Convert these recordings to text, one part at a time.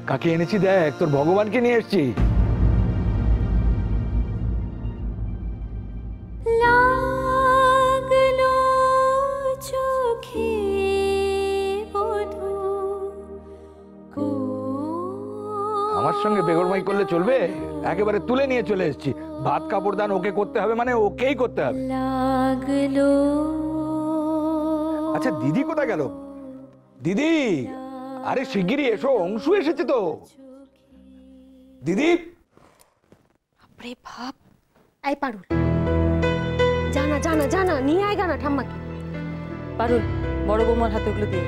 কাকে এনেছি দেখ, তোর ভগবানকে নিয়ে এসছি। আমার সঙ্গে বেগরমাই করলে চলবে? একেবারে তুলে নিয়ে চলে এসেছি। ভাত কাপড় দান ওকে করতে হবে, মানে ওকেই করতে হবে। আচ্ছা দিদি কোথায় গেল? দিদি, আরে শিগগিরই এসো, অংশু এসেছে তো। দিদি, আরে বাপ, এই পারুল, জানা জানা জানা নিয়ে আয় গানা ঠাম্মাকে। পারুল, বড় বৌমার হাতে ওগুলো দিয়ে।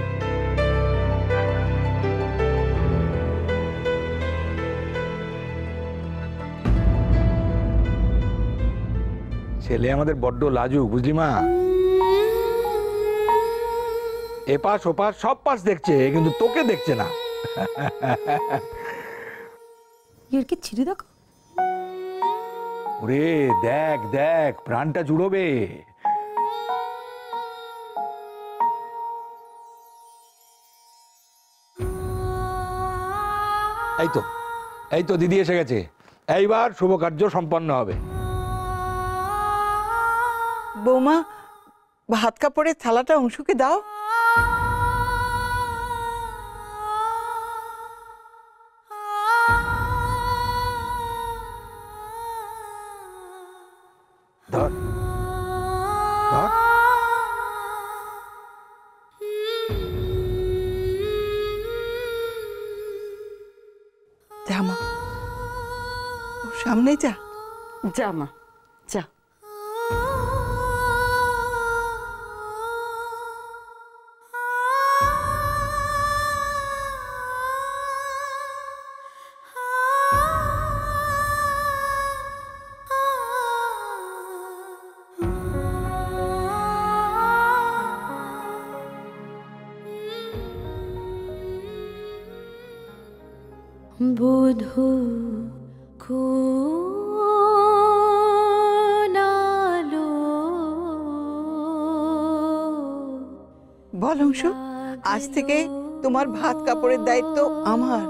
ছেলে আমাদের বড্ড লাজুক, বুঝলি মা? এপাশ ওপাশ সব পাশ দেখছে, কিন্তু তোকে দেখছে না। এর কি ছিঁড়ে দেখো। ওরে দেখ দেখ, প্রাণটা জুড়বে। এই তো দিদি এসে গেছে। এইবার শুভ কার্য সম্পন্ন হবে। বৌমা, ভাত কাপড়ের থালাটা অংশুকে দাও। ধর ধর। যা মা, ওর সামনে যা। যা মা, যা। বধূ খোনালো। বল অংশু, আজ থেকে তোমার ভাত কাপড়ের দায়িত্ব আমার।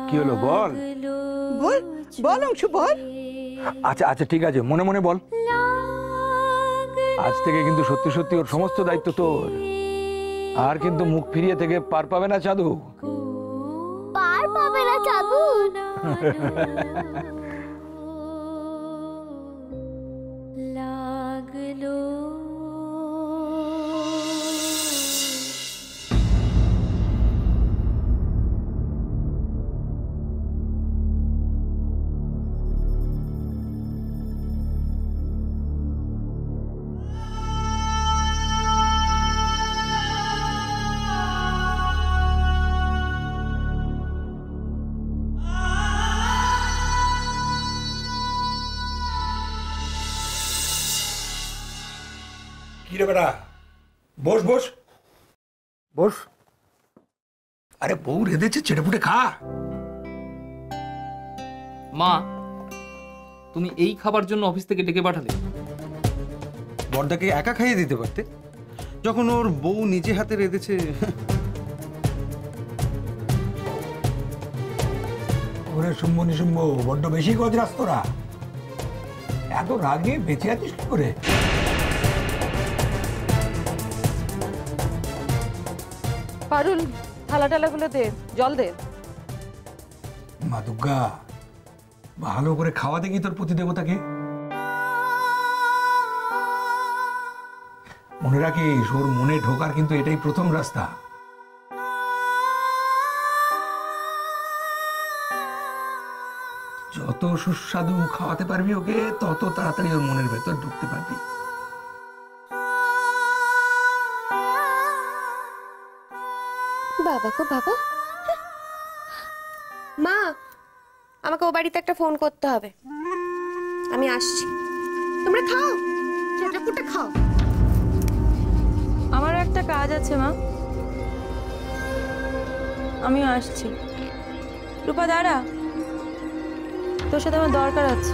কি হলো বল? বল বল অংশু, বল। আচ্ছা আচ্ছা ঠিক আছে, মনে মনে বল। আজ থেকে কিন্তু সত্যি সত্যি ওর সমস্ত দায়িত্ব তোর। আর কিন্তু মুখ ফিরিয়ে থেকে পার পাবে না চাঁদু। পার পাবে না চাঁদু। লাগলো কি রে বেটা, বস বস বস। আরে বউ রেঁধেছে, চেটেপুটে খা। মা, তুমি এই খাবার জন্য অফিস থেকে ডেকে পাঠালে? বড়দাকে একা খাইয়ে দিতে পারতে, যখন ওর বউ নিজে হাতে রেঁধেছে। ওরে শুম্ভ নিশুম্ভ, বড্ড বেশি গজরাস তোরা। এত রাগ নিয়ে বেঁচে আছিস কি করে? পারুল, থালা টালাগুলো দে, জল দে। মা দুর্গা, ভালো করে খাওয়াতে কি তোর প্রতিদেবতাকে। মনে রাখিস, ওর মনে ঢোকার কিন্তু এটাই প্রথম রাস্তা। যত সুস্বাদু খাওয়াতে পারবি ওকে, তত তাড়াতাড়ি ওর মনের ভেতর ঢুকতে পারবি। বাবা গো বাবা। মা, আমাকে ও বাড়িতে একটা ফোন করতে হবে, আমি আসছি। তোমরা খাও, চেটাপুটা খাও। আমারও একটা কাজ আছে মা, আমিও আসছি। রূপা দাঁড়া, তোর সাথে আমার দরকার আছে।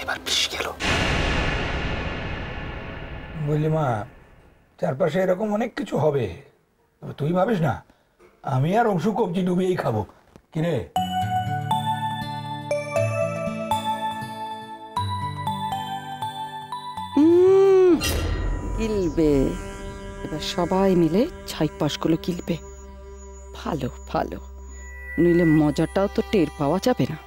এবার বেশি গেল। বুঝলি বুঝলি মা, চারপাশে এরকম অনেক কিছু হবে, তবে তুই ভাবিস না আমি আর অংশু কবজি ডুবিয়েই খাবো। কিরে? গিলবে, এবার সবাই মিলে ছাইপাশগুলো গিলবে। ভালো ভালো, নইলে মজাটাও তো টের পাওয়া যাবে না।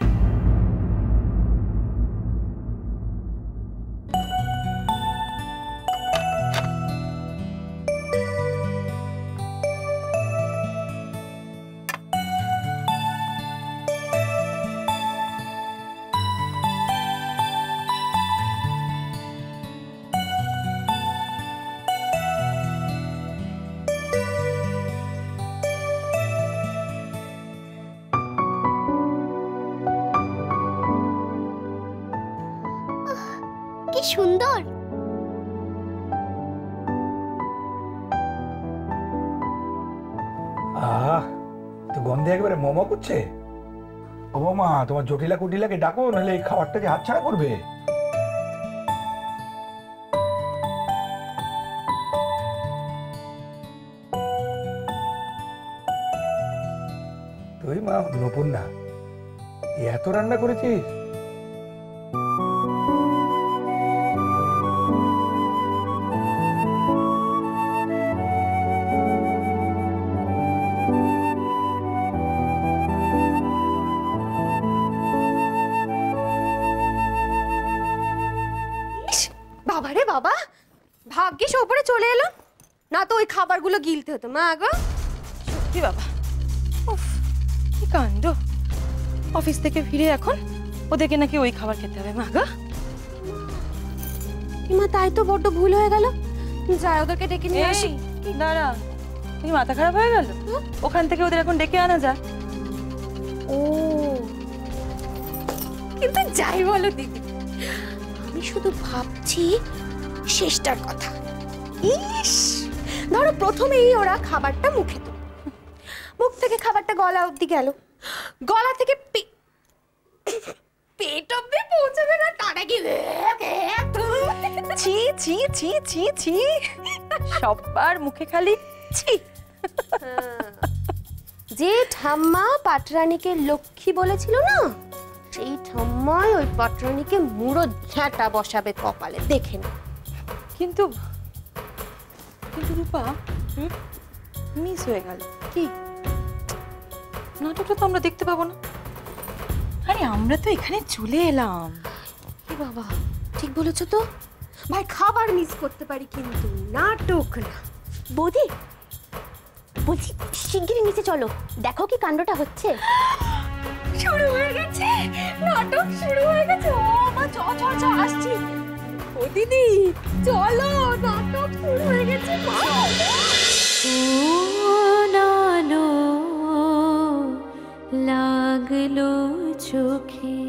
কি সুন্দর। তো গন্ধে একেবারে মোমো করছে। ও মা, তোমার জটিলা কুটিলাকে ডাকো, নাহলে এই খাবারটা যে হাতছাড়া করবে। তুই মা নপুর না, এত রান্না করেছিস? বাবারে বাবা, ভাগ্যিস ওপরে চলে এলো, না তো ওই খাবারগুলো গিলতে হতো মা গো। সত্যি বাবা, উফ কি কাণ্ড। অফিস থেকে ফিরে এখন ওদেরকে নাকি ওই খাবার খেতে হবে মা গো। মা তাই তো বড্ড ভুল হয়ে গেল, যাই ওদেরকে ডেকে নিয়ে আসি। দাঁড়া, তুমি মাথা খারাপ হয়ে গেল? ওখান থেকে ওদের এখন ডেকে আনা যায়। ও কিন্তু যাই বলো দিদি, আমি শুধু ভাবছি শেষটার কথা। ইস, ধরো প্রথমেই ওরা খাবারটা মুখে তো, মুখ থেকে খাবারটা গলা অবধি গেল, গলা থেকে পেট অবধি পৌঁছাবে না, তার আগে ছি ছি ছি ছি ছি, সবার মুখে খালি ছি। যে ঠাম্মা পাটরানীকে লক্ষ্মী বলেছিল না, সেই ঠাম্মাই ওই পাটরানীকে মুড়ো ঝাঁটা বসাবে কপালে, দেখে না। কিন্তু কিন্তু রূপা, মিস হয়ে গেল। কি নাটকটা তো আমরা দেখতে পাবো না। আরে আমরা তো এখানে চলে এলাম। কি বাবা, ঠিক বলেছো তো ভাই, খাবার মিস করতে পারি কিন্তু নাটক না। বৌদি বলছি, শিগগিরই নিচে চলো, দেখো কি কাণ্ডটা হচ্ছে। শুরু হয়ে গেছে নাটক, শুরু হয়ে গেছে। ও মা, চ চ চ, আসছি। ও দিদি চলো, নাটক শুরু হয়ে গেছে। লাগলো চোখে